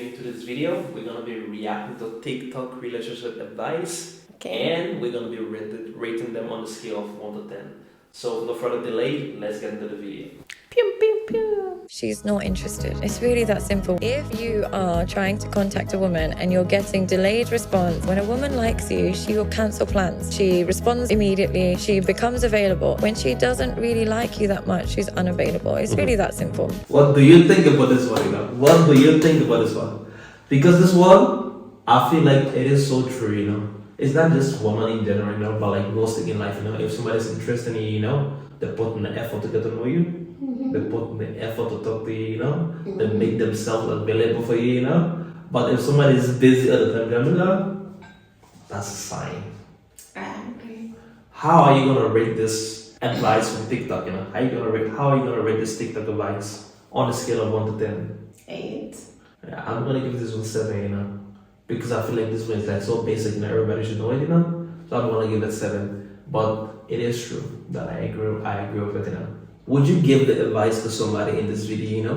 Into this video, we're gonna be reacting to TikTok relationship advice, Okay. and we're gonna be rating them on a scale of 1 to 10. So, no further delay, let's get into the video. Pew, pew, pew. She's not interested. It's really that simple. If you are trying to contact a woman and you're getting delayed response, when a woman likes you, she will cancel plans. She responds immediately. She becomes available. When she doesn't really like you that much, she's unavailable. It's really that simple. What do you think about this one, What do you think about this one? Because this one, I feel like it is so true, It's not just women in general, but like mostly in life, If somebody's interested in you, they put in the effort to get to know you. They put in the effort to talk to you, They make themselves available for you, But if somebody is busy at the time, that's a sign. I agree. How are you gonna rate this advice from TikTok? How are you gonna rate this TikTok advice on a scale of 1 to 10? 8. Yeah, I'm gonna give this one 7, because I feel like this one is like so basic, everybody should know it, So I'm gonna give it 7. But it is true that I agree with it, Would you give the advice to somebody in this video,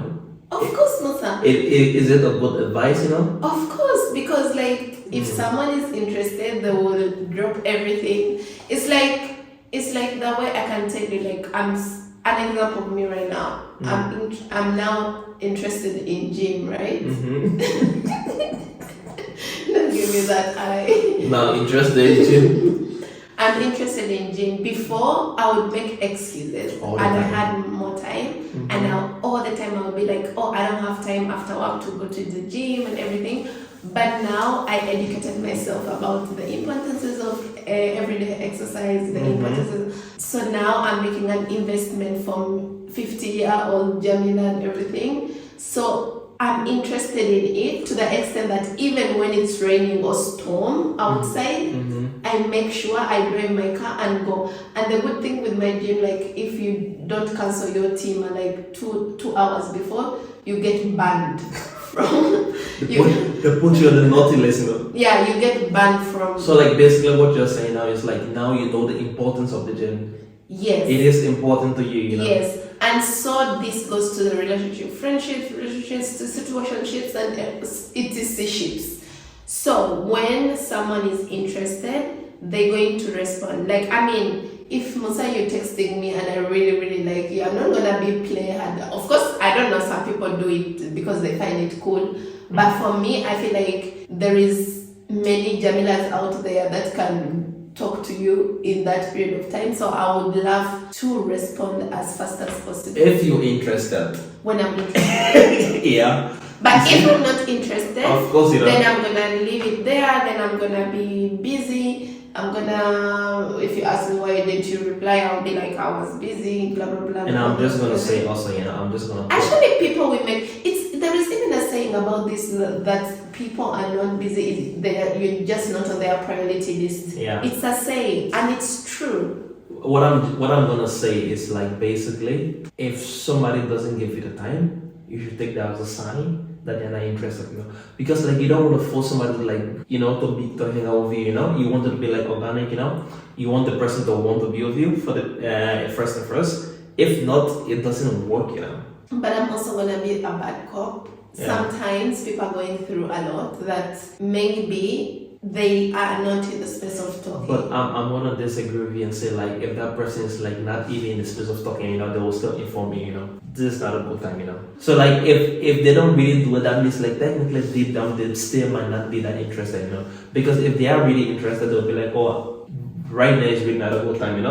Of course not, sir. Is it a good advice, Of course, because if someone is interested, they will drop everything. It's like the way I can tell you, an example of me right now. I'm now interested in gym, right? Don't give me that eye. Now interested in gym? I'm interested in gym. Before, I would make excuses All and the I time. had more time. And now all the time I would be like, oh, I don't have time after work to go to the gym and everything. But now I educated myself about the importances of everyday exercise, the importances. So now I'm making an investment from 50-year-old Jamila and everything. So I'm interested in it to the extent that even when it's raining or storm outside, I make sure I drive my car and go. And the good thing with my gym, if you don't cancel your team two hours before, you get banned from. They put you on the naughty list, Yeah, you get banned from. So basically what you're saying now is now you know the importance of the gym. Yes. It is important to you, Yes. And so this goes to the relationship, friendships, relationships, to situationships and eticionships. So when someone is interested, they're going to respond. If Musa, you're texting me and I really, really like you, I'm not gonna be play hard. Of course, I don't know, some people do it because they find it cool. But for me, I feel like there is many Jamilas out there that can talk to you in that period of time. So I would love to respond as fast as possible. If you're interested. When I'm interested. Yeah. But if I'm not interested, of course you don't. then I'm gonna leave it there, then I'm gonna be busy. If you ask me why didn't you reply, I'll be like, I was busy, blah, blah, blah. And I'm just gonna say also, I'm just gonna... Actually, people will make... There is even a saying about this, that people are not busy, you're just not on their priority list. Yeah. It's a saying, and it's true. What I'm gonna say is basically, if somebody doesn't give you the time, you should take that as a sign that they're not interested, Because you don't want to force somebody to hang out with you, You want it to be organic, You want the person to want to be with you for the first and first. If not, it doesn't work, But I'm also gonna be a bad cop. Yeah. Sometimes people are going through a lot that maybe they are not in the space of talking. But I'm gonna disagree with you and say if that person is not even in the space of talking, they will still inform you, This is not a good time, So if they don't really do it, that means technically deep down they still might not be that interested, Because if they are really interested, they'll be like, oh, right now is really not a good time,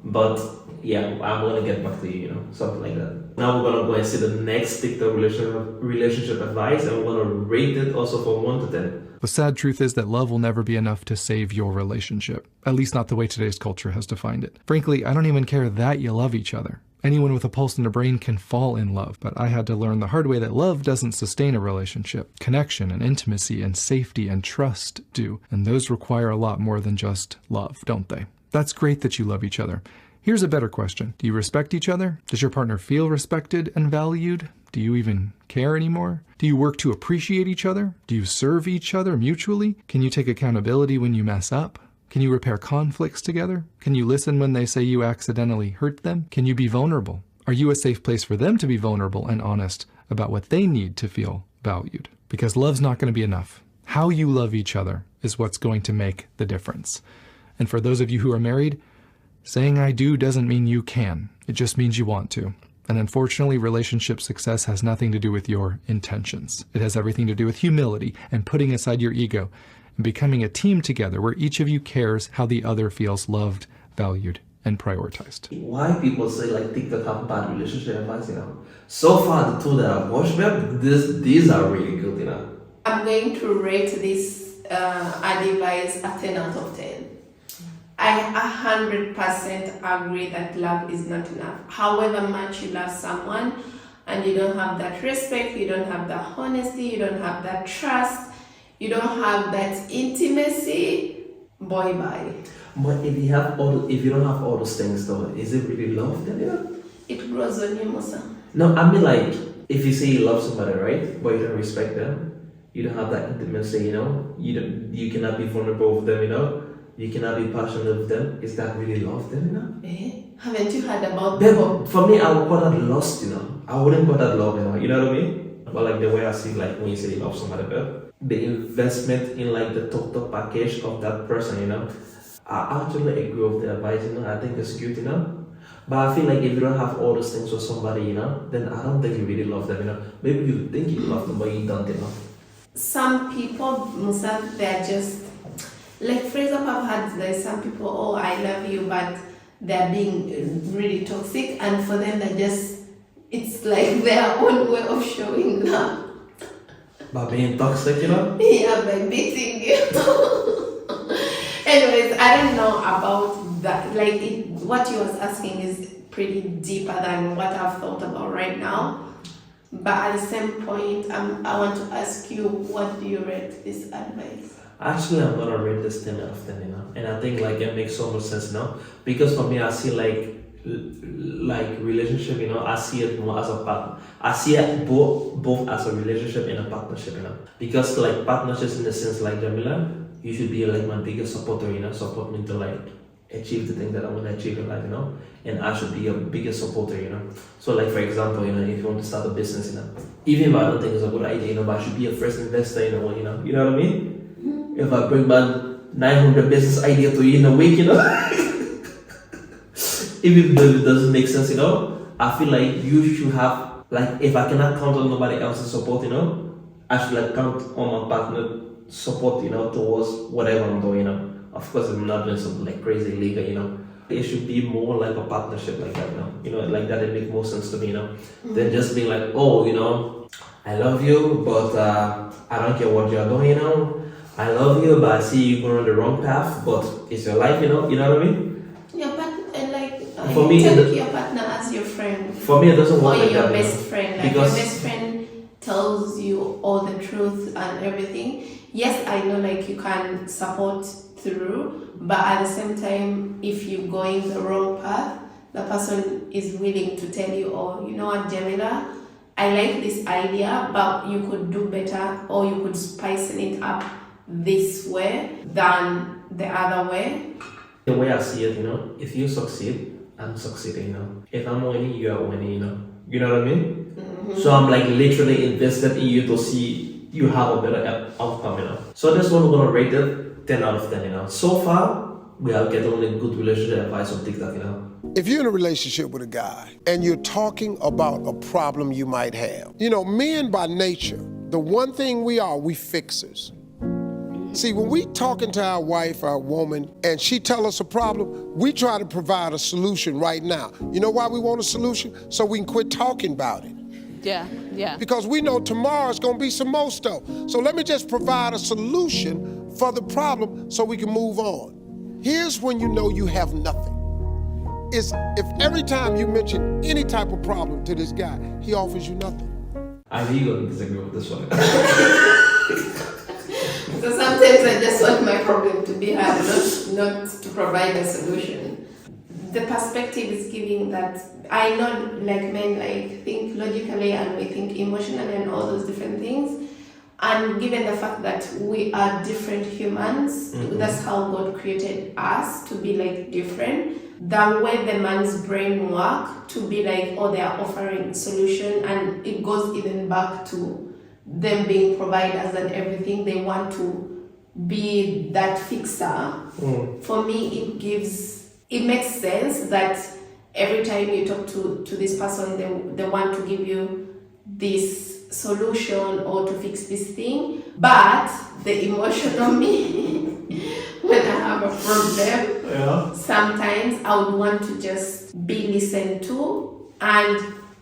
But yeah, I'm gonna get back to you, something like that. Now we're gonna go and see the next TikTok relationship advice, and we're gonna rate it also from 1 to 10. The sad truth is that love will never be enough to save your relationship, at least not the way today's culture has defined it. Frankly, I don't even care that you love each other. Anyone with a pulse and a brain can fall in love, but I had to learn the hard way that love doesn't sustain a relationship. Connection and intimacy and safety and trust do, and those require a lot more than just love, don't they? That's great that you love each other. Here's a better question. Do you respect each other? Does your partner feel respected and valued? Do you even care anymore? Do you work to appreciate each other? Do you serve each other mutually? Can you take accountability when you mess up? Can you repair conflicts together? Can you listen when they say you accidentally hurt them? Can you be vulnerable? Are you a safe place for them to be vulnerable and honest about what they need to feel valued? because love's not going to be enough. How you love each other is what's going to make the difference. And for those of you who are married, saying I do doesn't mean you can. It just means you want to. And unfortunately, relationship success has nothing to do with your intentions. It has everything to do with humility and putting aside your ego and becoming a team together where each of you cares how the other feels loved, valued, and prioritized. Why people say like TikTok have bad relationship advice, So far the two that I've watched, these are really good, I'm going to rate this advice a 10 out of 10. I 100% agree that love is not enough. However much you love someone and you don't have that respect, you don't have that honesty, you don't have that trust, you don't have that intimacy, bye. But if you don't have all those things though, is it really love then, It grows on you, Musa. No, I mean like, if you say you love somebody, right? But you don't respect them, you don't have that intimacy, you cannot be vulnerable with them, you cannot be passionate with them. Is that really love then, Haven't you heard about But for me, I would call that lust, I wouldn't call that love, you know what I mean? But like the way I see like when you say you love somebody, the investment in like the total package of that person, I actually agree with the advice, I think it's good, But I feel like if you don't have all those things with somebody, then I don't think you really love them, Maybe you think you love them, but you don't, Some people, Musa, they're just, like for example, I've had like some people, oh, I love you, but they're being really toxic, and for them, it's like their own way of showing love. By being toxic, Yeah, by beating you. Anyways, I don't know about that. Like, what you was asking is pretty deeper than what I've thought about right now. But at the same point, I want to ask you, what do you rate this advice? Actually, I'm gonna rate this 10 out of 10, and I think like it makes so much sense now, because for me, I see like relationship, I see it more as a partner. I see it both as a relationship and a partnership, because like partnerships in the sense like Jamila, you should be like my biggest supporter, support me to like achieve the thing that I want to achieve in life, and I should be your biggest supporter, So like for example, if you want to start a business, even if I don't think it's a good idea, but I should be your first investor, you know what I mean? If I bring back 900 business idea to you in a week, even though it doesn't make sense, I feel like you should have, like, if I cannot count on nobody else's support, I should like count on my partner support, towards whatever I'm doing, Of course, I'm not doing something like crazy illegal, It should be more like a partnership like that, like that. It makes more sense to me, than just being like, oh, I love you, but I don't care what you're doing, I love you, but I see you going on the wrong path, but it's your life, you know what I mean? Yeah, but for me, take your partner as your friend. For me, it doesn't work like that. Or your best friend. Like your best friend tells you all the truth and everything. Yes, I know like you can support through, but at the same time, if you're going the wrong path, the person is willing to tell you, oh, you know what, Jamila, I like this idea, but you could do better, or you could spicing it up this way than the other way. The way I see it, if you succeed, I'm succeeding, If I'm winning, you are winning, You know what I mean? Mm-hmm. So I'm like literally invested in you to see you have a better outcome, So this one we're gonna rate it 10 out of 10, So far, we are getting only good relationship advice on TikTok, If you're in a relationship with a guy and you're talking about a problem you might have, men by nature, the one thing we fixers. See, when we talking to our wife or our woman and she tell us a problem, we try to provide a solution right now. You know why we want a solution? So we can quit talking about it. Yeah. Because we know tomorrow's gonna be some more stuff. So let me just provide a solution for the problem so we can move on. Here's when you know you have nothing. Is if every time you mention any type of problem to this guy, he offers you nothing. I know you're gonna disagree with this one. So sometimes I just want my problem to be heard, not to provide a solution. The perspective is giving that I know like men think logically and we think emotionally and all those different things. And given the fact that we are different humans, that's how God created us to be like different. The way the man's brain work to be like, oh, they are offering solution, and it goes even back to them being providers and everything, they want to be that fixer. For me, it makes sense that every time you talk to this person, they want to give you this solution or to fix this thing. But the emotional me, when I have a problem, sometimes I would want to just be listened to, and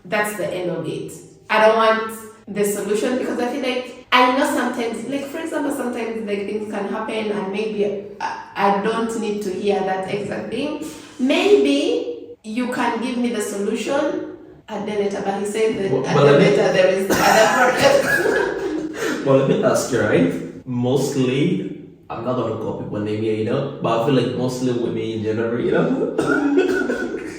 that's the end of it. I don't want the solution, because I feel like I know sometimes, like for example, sometimes like things can happen and maybe I don't need to hear that exact thing. Maybe you can give me the solution and then later, but he said that later there is other problem. Well, let me ask you, right? Mostly, I'm not gonna call people name here, you know, but I feel like mostly women in general, you know,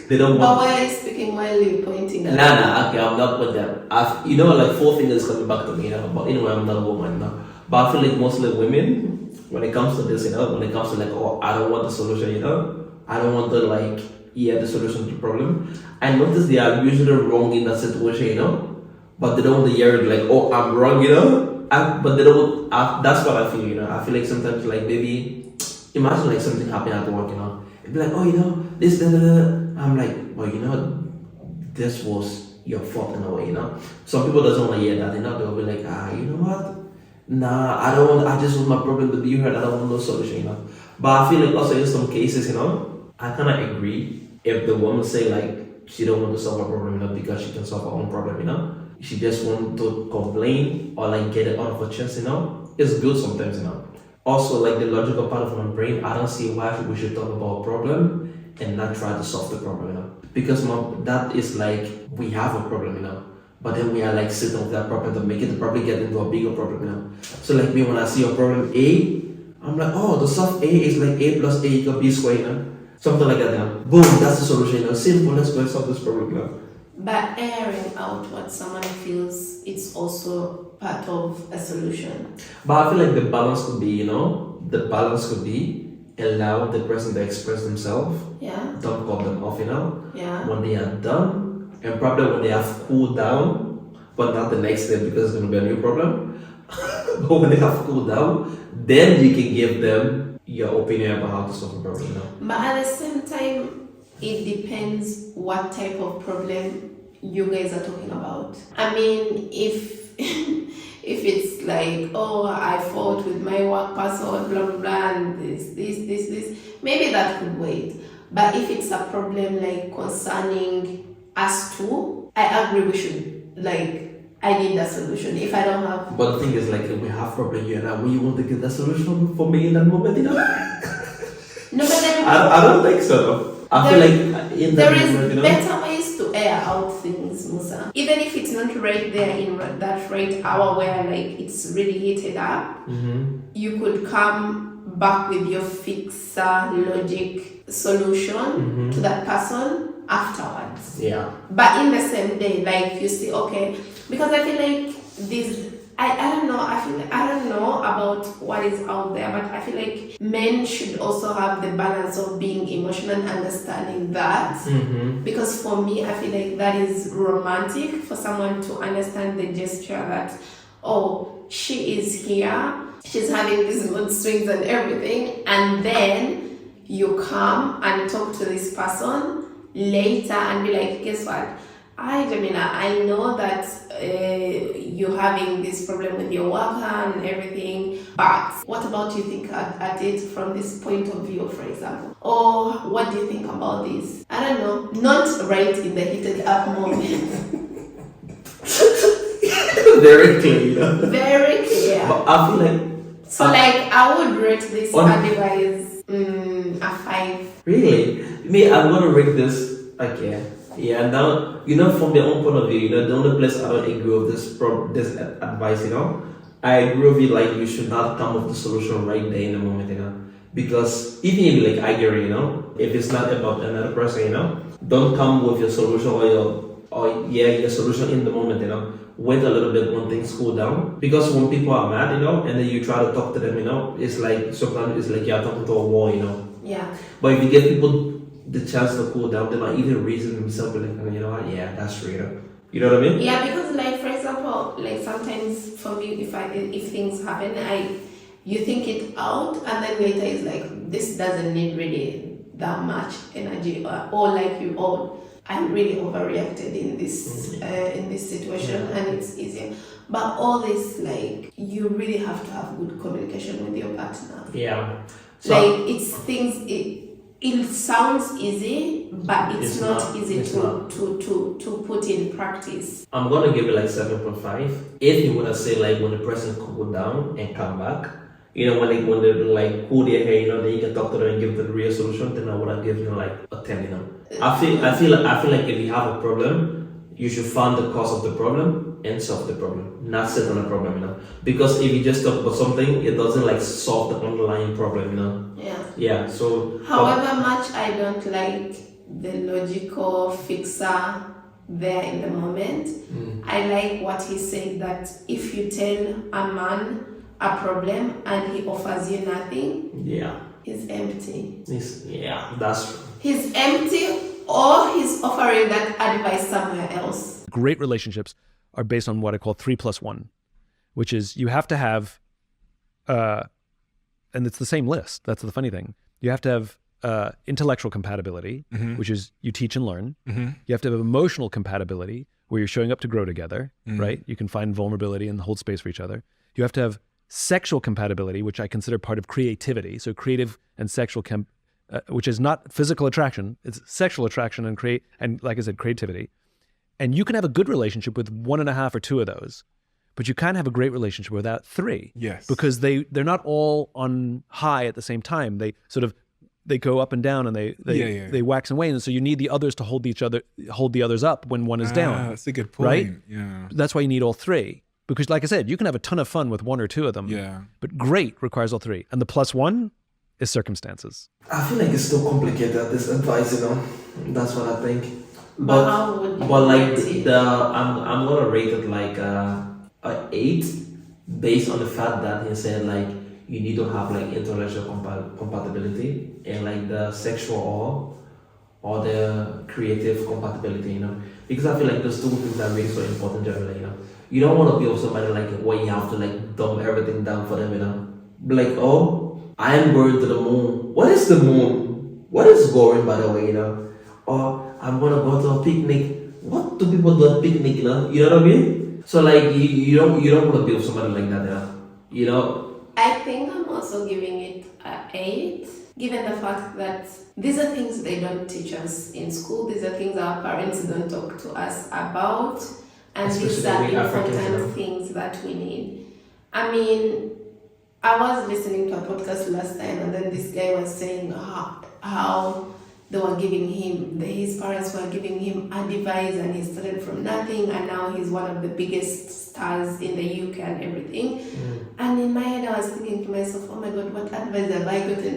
they don't But want. why are you speaking while you're pointing at Nah, okay, I'm not with them. You know, like 4 fingers coming back to me, you know. But anyway, I'm not a woman, no. But I feel like mostly women, when it comes to this, you know, when it comes to like, oh, I don't want the solution, you know, I don't want to like, the solution to the problem. I notice they are usually wrong in that situation, you know, but they don't want to hear it like, oh, I'm wrong, you know. But they don't. That's what I feel, you know. I feel like sometimes, like maybe, imagine like something happened at work, you know. It'd be like, oh, you know, this, da, da, da. I'm like, well, you know, this was your fault in a way, you know. Some people doesn't want to hear that, you know. They'll be like, you know what? Nah, I don't want. I just want my problem to be heard. I don't want no solution, you know. But I feel like also in some cases, you know, I kind of agree if the woman say like she don't want to solve a problem, you know, because she can solve her own problem, you know. She just want to complain or like get it out of her chest, you know. It's good sometimes, you know. Also, like the logical part of my brain, I don't see why we should talk about a problem and not try to solve the problem, you know. Because that is like we have a problem, you know. But then we are like sitting with that problem to make it probably get into a bigger problem, you know. So like me, when I see a problem A, I'm like, oh, the solve A is like A plus A equals B squared, you know. Something like that, you know. Boom, that's the solution, you know. Simple, let's go and solve this problem, you know. But airing out what someone feels, it's also part of a solution. But I feel like the balance could be, you know, allow the person to express themselves. Yeah. Don't cut them off, you know. Yeah. When they are done, and probably when they have cooled down, but not the next day because it's going to be a new problem. But when they have cooled down, then you can give them your opinion about how to solve the problem, you know. But at the same time, it depends what type of problem you guys are talking about. I mean, if if it's like, oh, I fought with my work person, blah blah blah, and this, maybe that could wait. But if it's a problem like concerning us two, I agree we should like, I need a solution. If I don't have, But the thing is, like, if we have problem, you and I, will you want to get the solution for me in that moment, you know? no, but then I don't think so. I feel like in there that is moment, you know. better ways to air out things, Musa. Even if it's not right there in that right hour where like it's really heated up, you could come back with your fixer logic solution to that person afterwards. Yeah. But in the same day, like you see, okay, because I feel like this. I don't know. I don't know about what is out there, but I feel like men should also have the balance of being emotional and understanding that. Because for me, I feel like that is romantic for someone to understand the gesture that, oh, she is here, she's having these mood swings and everything, and then you come and talk to this person later and be like, guess what? Hi Jamila, I know that you're having this problem with your worker and everything, but what about you think at it from this point of view, for example? Or what do you think about this? I don't know, not right in the heated up moment. Very clear. Very clear. But I feel like. So like I would rate this advice a 5. Really? Me, I'm gonna rate this. Okay. Yeah, now, you know, from their own point of view, you know, the only place I don't agree with this advice, you know, I agree with you, like, you should not come with the solution right there in the moment, you know, because even if you like argue, you know, if it's not about another person, you know, don't come with your solution or your solution in the moment, you know. Wait a little bit when things cool down, because when people are mad, you know, and then you try to talk to them, you know, it's like sometimes it's like you're talking to a wall, you know. Yeah. But if you give people the chance to cool down, they might even reason themselves like, you know what, yeah, that's true. You know what I mean? Yeah, because like for example, like sometimes for me, if things happen, you think it out, and then later it's like this doesn't need really that much energy, or like I really overreacted in this situation, and it's easier. But all this, like, you really have to have good communication with your partner. Yeah. Like it's things. It sounds easy, but it's not easy to put in practice. I'm gonna give it like 7.5. If you wanna say like when the person cool down and come back, you know, when they like cool their hair, you know, then you can talk to them and give them the real solution, then I would give them like a 10, you know. I feel like if you have a problem, you should find the cause of the problem and solve the problem, not sit on the problem, you know. Because if you just talk about something, it doesn't like solve the underlying problem, you know. Yeah. Yeah. So however much I don't like the logical fixer there in the moment, I like what he said, that if you tell a man a problem and he offers you nothing, yeah, he's empty. That's true. He's empty, or he's offering that advice somewhere else. Great relationships are based on what I call 3+1, which is you have to have, and it's the same list. That's the funny thing. You have to have intellectual compatibility, which is you teach and learn. You have to have emotional compatibility, where you're showing up to grow together, right? You can find vulnerability and hold space for each other. You have to have sexual compatibility, which I consider part of creativity. So creative and sexual, which is not physical attraction, it's sexual attraction and like I said, creativity. And you can have a good relationship with 1.5 or 2 of those, but you can't have a great relationship without 3. Yes. Because they're not all on high at the same time. They go up and down, and they wax and wane. And so you need the others to hold the others up when one is down. That's a good point. Right? Yeah. That's why you need all 3. Because like I said, you can have a ton of fun with 1 or 2 of them. Yeah. But great requires all 3. And the +1 is circumstances. I feel like it's still complicated, this advice, you know. That's what I think. But how would you like rate it? I'm gonna rate it like a 8, based on the fact that he said like you need to have like intellectual compatibility and like the sexual or the creative compatibility, you know. Because I feel like those 2 things are really so important generally, you know. You don't want to be with somebody like where you have to like dump everything down for them, you know. Be like, oh, I am going to the moon. What is the moon? What is going, by the way, you know? Or I'm gonna go to a picnic. What do people do at picnic, you know? You know what I mean? So like you don't want to be with somebody like that, you know? I think I'm also giving it an 8, given the fact that these are things they don't teach us in school. These are things our parents don't talk to us about, and these are important things that we need. I mean, I was listening to a podcast last time, and then this guy was saying how they were giving him, his parents were giving him advice, and he started from nothing, and now he's one of the biggest stars in the UK and everything. And in my head, I was thinking to myself, oh my God, what advice have I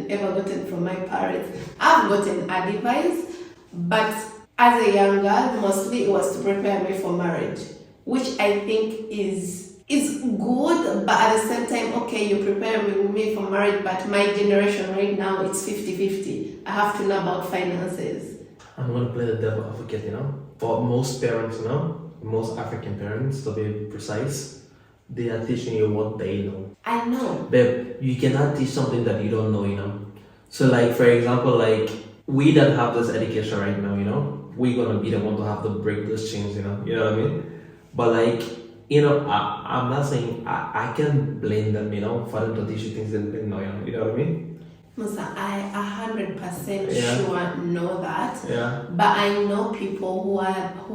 ever gotten from my parents? I've gotten advice, but as a young girl, mostly it was to prepare me for marriage, which I think is good, but at the same time, okay, you prepare me for marriage, but my generation right now, it's 50-50. I have to know about finances. I'm going to play the devil advocate, you know. For most parents, you know, most African parents, to be precise, they are teaching you what they know. I know. But you cannot teach something that you don't know, you know. So like, for example, like, we that have this education right now, you know, we're going to be the one to have to break those chains, you know what I mean? But like, you know, I'm not saying I can blame them, you know, for them to teach you things that they know, you know what I mean? Musa, I 100% sure know that. Yeah. But I know people who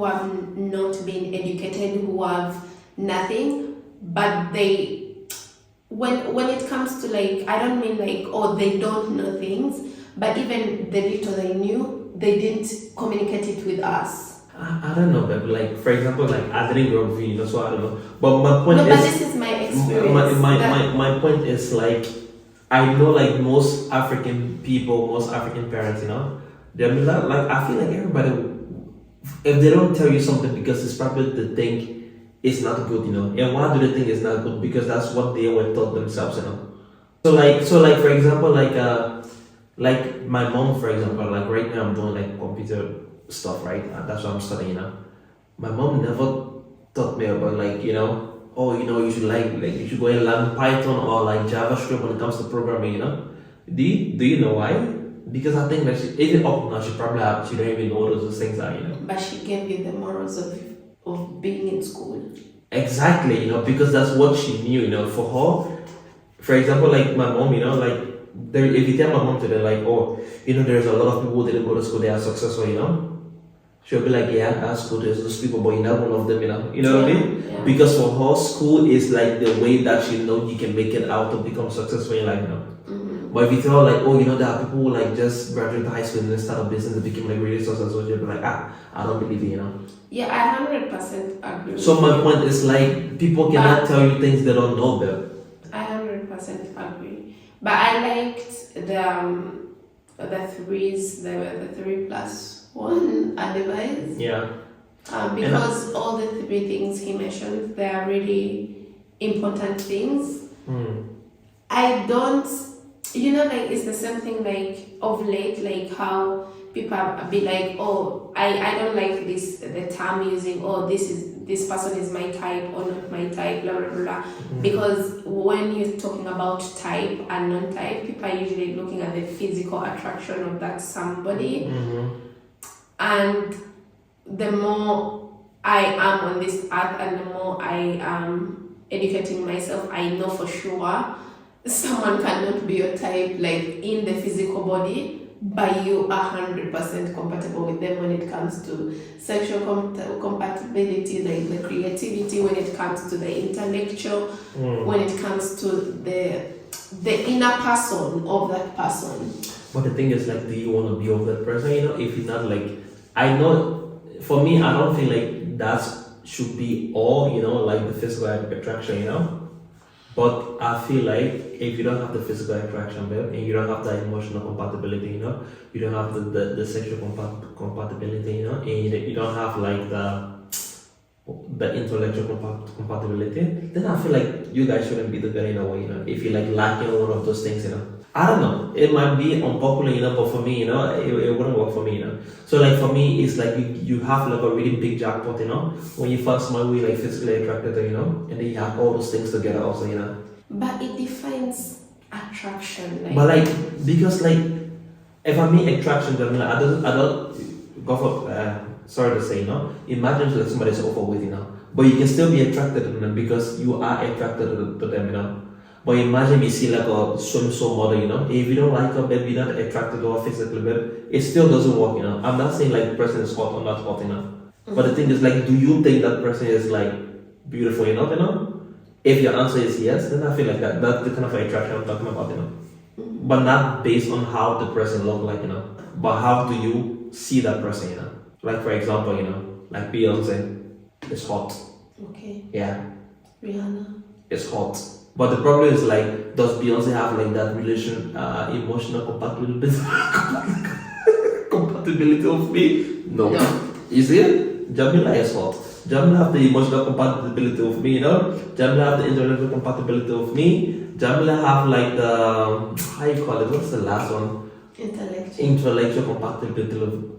have not been educated, who have nothing, but they, when it comes to like, I don't mean like, oh, they don't know things, but even the little they knew, they didn't communicate it with us. I don't know, but like, for example, like, I didn't grow up vegan, that's why I don't know. But my point No, is... but this is my experience. My point is like, I know like most African people, most African parents, you know, they're not, like, I feel like everybody, if they don't tell you something because it's probably they think it's not good, you know, and why do they think it's not good? Because that's what they were taught themselves, you know. So like for example, like my mom, for example, like right now I'm doing like computer stuff, right? That's what I'm studying, you know. my mom never taught me about like, you know, oh, you know, you should you should go and learn Python or like JavaScript when it comes to programming, you know. Do you know why? Because I think that even up now she don't even know what those things are, you know. But she gave you the morals of being in school. Exactly, you know, because that's what she knew, you know. For her, for example, like my mom, you know, like if you tell my mom today, like, oh, you know, there's a lot of people who didn't go to school, they are successful, you know. She'll be like, yeah, that's cool, there's those people, but you're not one of them, you know what I mean? Yeah. Because for her, school is like the way that she knows you can make it out to become successful in life, you know. But if you tell her like, oh, you know, there are people who like just graduate high school and then start a business and became like really successful, she'll be like, I don't believe it, you know. Yeah, I 100% agree. So with my you. point is like, people cannot tell you things they don't know about. I 100% agree. But I liked the threes, the 3+1 advice. Yeah. Because all the three things he mentioned, they are really important things. I don't, you know, like it's the same thing like of late, like how people be like, oh, I don't like this, the term using, oh, this person is my type or not my type, blah, blah, blah. Because when you're talking about type and non-type, people are usually looking at the physical attraction of that somebody. And the more I am on this earth and the more I am educating myself, I know for sure someone cannot be your type like in the physical body, but you are 100% compatible with them when it comes to sexual compatibility, like the creativity, when it comes to the intellectual, when it comes to the inner person of that person. But the thing is like, do you want to be with that person, you know? If you're not like, I know, for me, I don't feel like that should be all, you know, like the physical attraction, you know? But I feel like if you don't have the physical attraction, babe, and you don't have the emotional compatibility, you know, you don't have the sexual compatibility, you know, and you don't have like the intellectual compatibility, then I feel like you guys shouldn't be together in a way, you know, if you're like lacking one of those things, you know. I don't know, it might be unpopular, you know, but for me, you know, it wouldn't work for me, you know. So like for me, it's like you have like a really big jackpot, you know, when you first might be like physically attracted to, you know, and then you have all those things together also, you know. But it defines attraction. Like, But like, because like, if I mean attraction, I mean, like, I don't go for, sorry to say, you know, imagine like somebody's overweight, you know, but you can still be attracted to them because you are attracted to them, you know. But imagine you see like a swimsuit model, you know, if you don't like her, babe, you're not attracted to her physically, babe, it still doesn't work, you know. I'm not saying like the person is hot or not hot, you know. But the thing is like, do you think that person is like beautiful enough, you know? If your answer is yes, then I feel like that's the kind of attraction I'm talking about, you know. But not based on how the person look like, you know, but how do you see that person, you know. Like for example, you know, like Beyonce is hot. okay, Yeah, Rihanna. it's hot. But the problem is like, does Beyonce have like that emotional compatibility of me? No. You see it? Jamila is hot. Jamila have the emotional compatibility of me, you know? Jamila have the intellectual compatibility of me. Jamila have like the, how you call it? What's the last one? Intellectual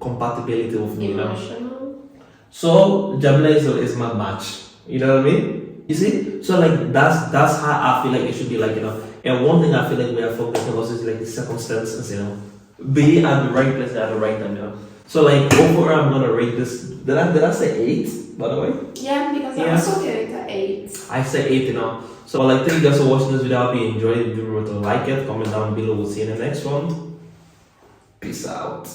compatibility of me, you know? Emotional. So Jamila is my match. You know what I mean? You see? So like that's how I feel like it should be, like, you know. And one thing I feel like we are focusing on is like the circumstances, you know. Be at the right place at the right time, you know. So like overall I'm gonna rate this. Did I say 8, by the way? Yeah, because Yeah. I also gave it an 8. I say 8, you know. So like, thank you guys for watching this video. I hope you enjoyed it. Remember to like it, comment down below. We'll see you in the next one. Peace out.